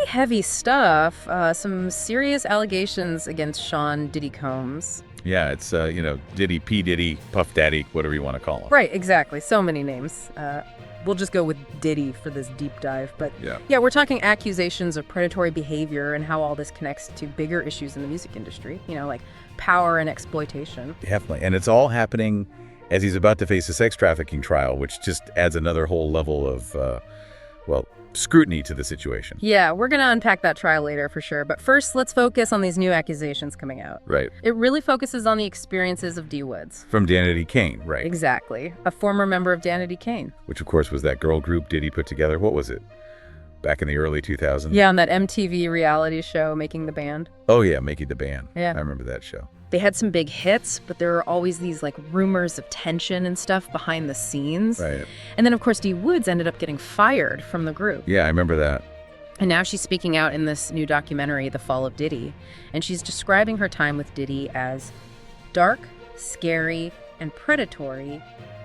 heavy stuff. Some serious allegations against Sean Diddy Combs. Yeah, it's, Diddy, P. Diddy, Puff Daddy, whatever you want to call him. Right, exactly. So many names. We'll just go with Diddy for this deep dive. But yeah, we're talking accusations of predatory behavior and how all this connects to bigger issues in the music industry, like power and exploitation. Definitely. And it's all happening as he's about to face a sex trafficking trial, which just adds another whole level of, scrutiny to the situation. Yeah, we're going to unpack that trial later for sure. But first, let's focus on these new accusations coming out. Right. It really focuses on the experiences of D. Woods. From Danity Kane, right. Exactly. A former member of Danity Kane. Which, of course, was that girl group Diddy put together. What was it? Back in the early 2000s? Yeah, on that MTV reality show, Making the Band. Oh, yeah, Making the Band. Yeah. I remember that show. They had some big hits, but there were always these rumors of tension and stuff behind the scenes. Right. And then, of course, D. Woods ended up getting fired from the group. Yeah, I remember that. And now she's speaking out in this new documentary, The Fall of Diddy. And she's describing her time with Diddy as dark, scary, and predatory.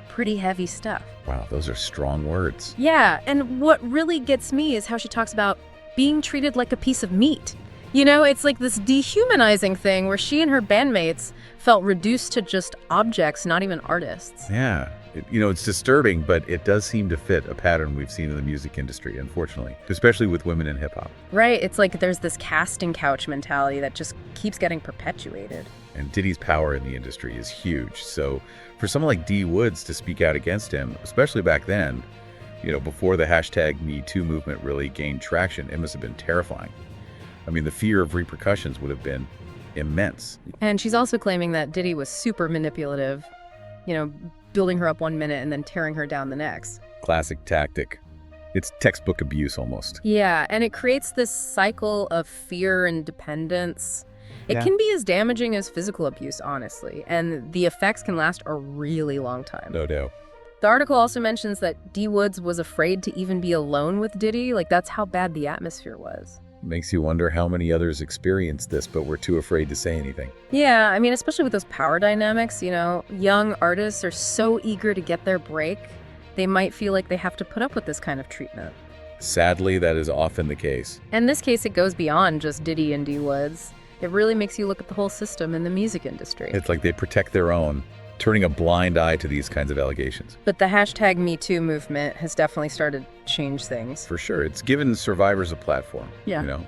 Pretty heavy stuff. Wow, those are strong words. Yeah, and what really gets me is how she talks about being treated like a piece of meat. It's like this dehumanizing thing where she and her bandmates felt reduced to just objects, not even artists. Yeah. It's disturbing, but it does seem to fit a pattern we've seen in the music industry, unfortunately, especially with women in hip-hop. Right. It's like there's this casting couch mentality that just keeps getting perpetuated. And Diddy's power in the industry is huge. So for someone like D. Woods to speak out against him, especially back then, before the #MeToo movement really gained traction, it must have been terrifying. I mean, the fear of repercussions would have been immense. And she's also claiming that Diddy was super manipulative, building her up one minute and then tearing her down the next. Classic tactic. It's textbook abuse almost. Yeah, and it creates this cycle of fear and dependence. It can be as damaging as physical abuse, honestly, and the effects can last a really long time. No doubt. The article also mentions that D. Woods was afraid to even be alone with Diddy. That's how bad the atmosphere was. Makes you wonder how many others experienced this, but were too afraid to say anything. Yeah, I mean, especially with those power dynamics, young artists are so eager to get their break, they might feel like they have to put up with this kind of treatment. Sadly, that is often the case. In this case, it goes beyond just Diddy and D. Woods. It really makes you look at the whole system in the music industry. It's like they protect their own, turning a blind eye to these kinds of allegations. But the #MeToo movement has definitely started to change things. For sure. It's given survivors a platform. Yeah.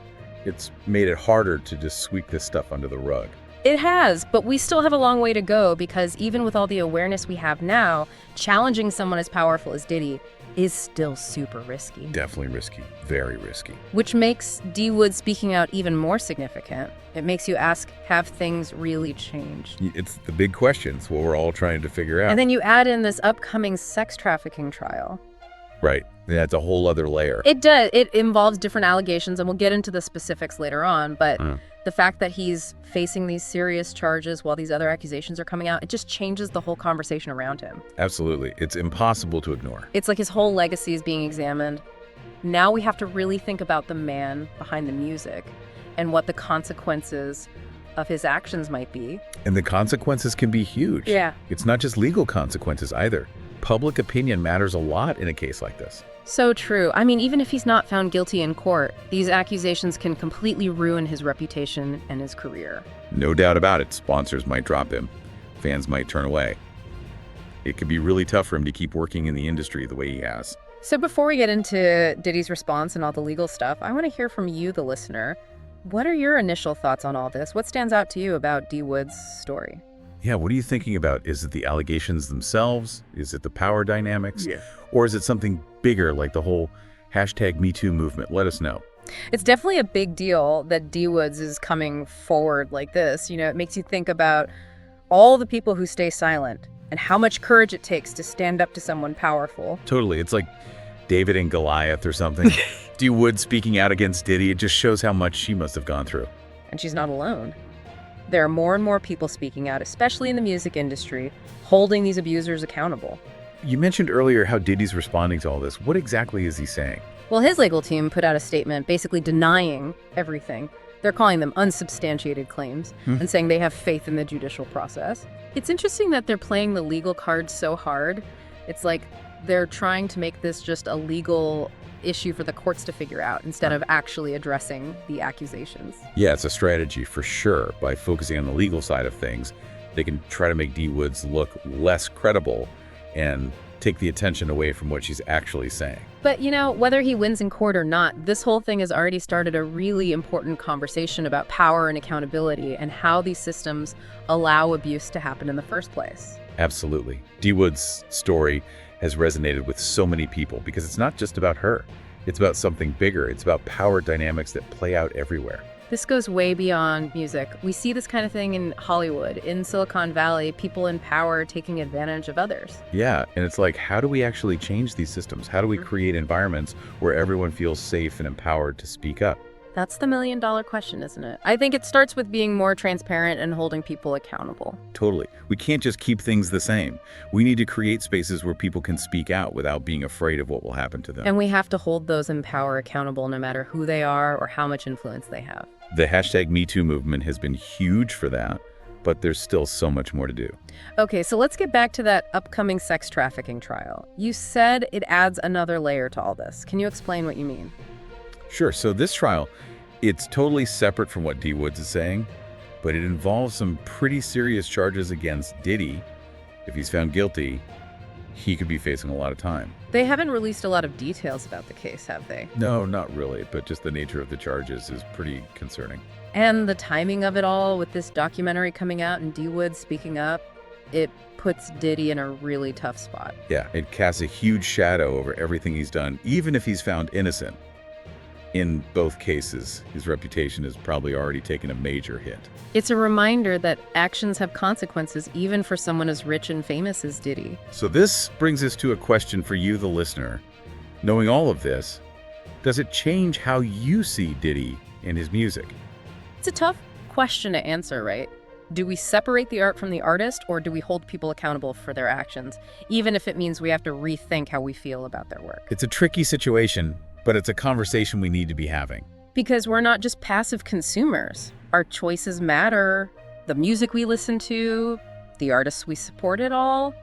It's made it harder to just sweep this stuff under the rug. It has, but we still have a long way to go because even with all the awareness we have now, challenging someone as powerful as Diddy is still super risky. Definitely risky. Very risky. Which makes D. Woods speaking out even more significant. It makes you ask, have things really changed? It's the big question. It's what we're all trying to figure out. And then you add in this upcoming sex trafficking trial. Right. Yeah, it's a whole other layer. It does. It involves different allegations, and we'll get into the specifics later on. But the fact that he's facing these serious charges while these other accusations are coming out, it just changes the whole conversation around him. Absolutely. It's impossible to ignore. It's like his whole legacy is being examined. Now we have to really think about the man behind the music and what the consequences of his actions might be. And the consequences can be huge. Yeah. It's not just legal consequences either. Public opinion matters a lot in a case like this. So true. I mean, even if he's not found guilty in court, these accusations can completely ruin his reputation and his career. No doubt about it. Sponsors might drop him. Fans might turn away. It could be really tough for him to keep working in the industry the way he has. So before we get into Diddy's response and all the legal stuff, I want to hear from you, the listener. What are your initial thoughts on all this? What stands out to you about D. Woods' story? Yeah, what are you thinking about? Is it the allegations themselves? Is it the power dynamics? Yeah. Or is it something bigger like the whole #MeToo movement? Let us know. It's definitely a big deal that D. Woods is coming forward like this. It makes you think about all the people who stay silent and how much courage it takes to stand up to someone powerful. Totally. It's like David and Goliath or something. D. Woods speaking out against Diddy, it just shows how much she must have gone through. And she's not alone. There are more and more people speaking out, especially in the music industry, holding these abusers accountable. You mentioned earlier how Diddy's responding to all this. What exactly is he saying? Well, his legal team put out a statement basically denying everything. They're calling them unsubstantiated claims and saying they have faith in the judicial process. It's interesting that they're playing the legal cards so hard. It's like they're trying to make this just a legal issue for the courts to figure out instead of actually addressing the accusations. Yeah, it's a strategy for sure. By focusing on the legal side of things, they can try to make D. Woods look less credible and take the attention away from what she's actually saying. But, whether he wins in court or not, this whole thing has already started a really important conversation about power and accountability and how these systems allow abuse to happen in the first place. Absolutely. D. Woods' story has resonated with so many people because it's not just about her. It's about something bigger. It's about power dynamics that play out everywhere. This goes way beyond music. We see this kind of thing in Hollywood, in Silicon Valley, people in power taking advantage of others. Yeah, and it's like, how do we actually change these systems? How do we create environments where everyone feels safe and empowered to speak up? That's the million-dollar question, isn't it? I think it starts with being more transparent and holding people accountable. Totally. We can't just keep things the same. We need to create spaces where people can speak out without being afraid of what will happen to them. And we have to hold those in power accountable no matter who they are or how much influence they have. The #MeToo movement has been huge for that, but there's still so much more to do. Okay, so let's get back to that upcoming sex trafficking trial. You said it adds another layer to all this. Can you explain what you mean? Sure. So this trial, it's totally separate from what D. Woods is saying, but it involves some pretty serious charges against Diddy. If he's found guilty, he could be facing a lot of time. They haven't released a lot of details about the case, have they? No, not really, but just the nature of the charges is pretty concerning. And the timing of it all with this documentary coming out and D. Woods speaking up, it puts Diddy in a really tough spot. Yeah, it casts a huge shadow over everything he's done, even if he's found innocent. In both cases, his reputation has probably already taken a major hit. It's a reminder that actions have consequences even for someone as rich and famous as Diddy. So this brings us to a question for you, the listener. Knowing all of this, does it change how you see Diddy and his music? It's a tough question to answer, right? Do we separate the art from the artist, or do we hold people accountable for their actions, even if it means we have to rethink how we feel about their work? It's a tricky situation, but it's a conversation we need to be having. Because we're not just passive consumers. Our choices matter. The music we listen to, the artists we support, it all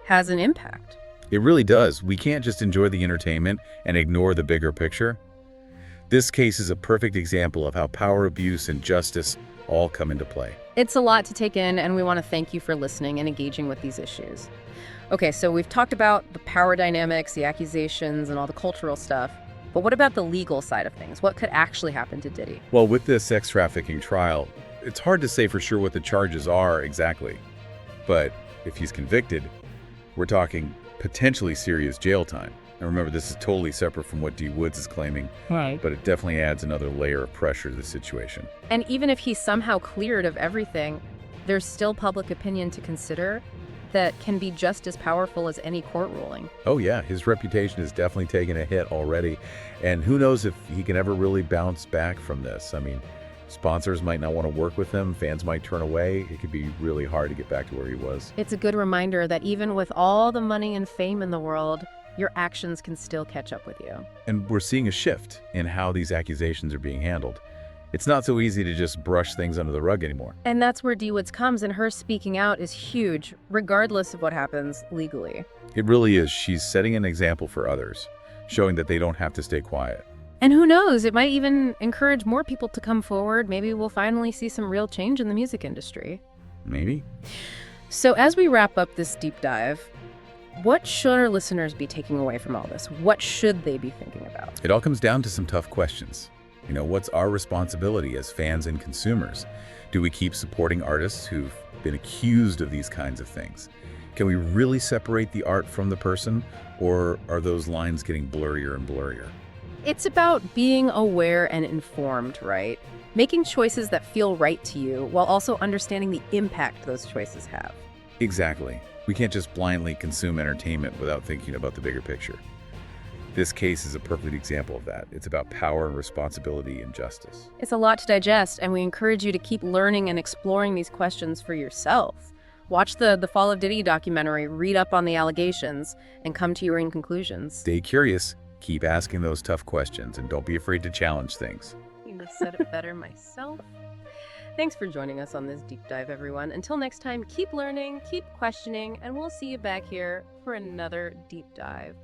has an impact. It really does. We can't just enjoy the entertainment and ignore the bigger picture. This case is a perfect example of how power abuse and justice all come into play. It's a lot to take in, and we want to thank you for listening and engaging with these issues. Okay, so we've talked about the power dynamics, the accusations, and all the cultural stuff. But what about the legal side of things? What could actually happen to Diddy? Well, with this sex trafficking trial, it's hard to say for sure what the charges are exactly. But if he's convicted, we're talking potentially serious jail time. And remember, this is totally separate from what D. Woods is claiming, right? But it definitely adds another layer of pressure to the situation. And even if he's somehow cleared of everything, there's still public opinion to consider that can be just as powerful as any court ruling. Oh yeah, his reputation has definitely taken a hit already. And who knows if he can ever really bounce back from this. I mean, sponsors might not want to work with him, fans might turn away. It could be really hard to get back to where he was. It's a good reminder that even with all the money and fame in the world, your actions can still catch up with you. And we're seeing a shift in how these accusations are being handled. It's not so easy to just brush things under the rug anymore. And that's where D. Woods comes, and her speaking out is huge, regardless of what happens legally. It really is. She's setting an example for others, showing that they don't have to stay quiet. And who knows, it might even encourage more people to come forward. Maybe we'll finally see some real change in the music industry. Maybe. So as we wrap up this deep dive, what should our listeners be taking away from all this? What should they be thinking about? It all comes down to some tough questions. You know, what's our responsibility as fans and consumers? Do we keep supporting artists who've been accused of these kinds of things? Can we really separate the art from the person, or are those lines getting blurrier and blurrier? It's about being aware and informed, right? Making choices that feel right to you while also understanding the impact those choices have. Exactly. We can't just blindly consume entertainment without thinking about the bigger picture. This case is a perfect example of that. It's about power and responsibility and justice. It's a lot to digest, and we encourage you to keep learning and exploring these questions for yourself. Watch the Fall of Diddy documentary, read up on the allegations, and come to your own conclusions. Stay curious, keep asking those tough questions, and don't be afraid to challenge things. I said it better myself. Thanks for joining us on this deep dive, everyone. Until next time, keep learning, keep questioning, and we'll see you back here for another deep dive.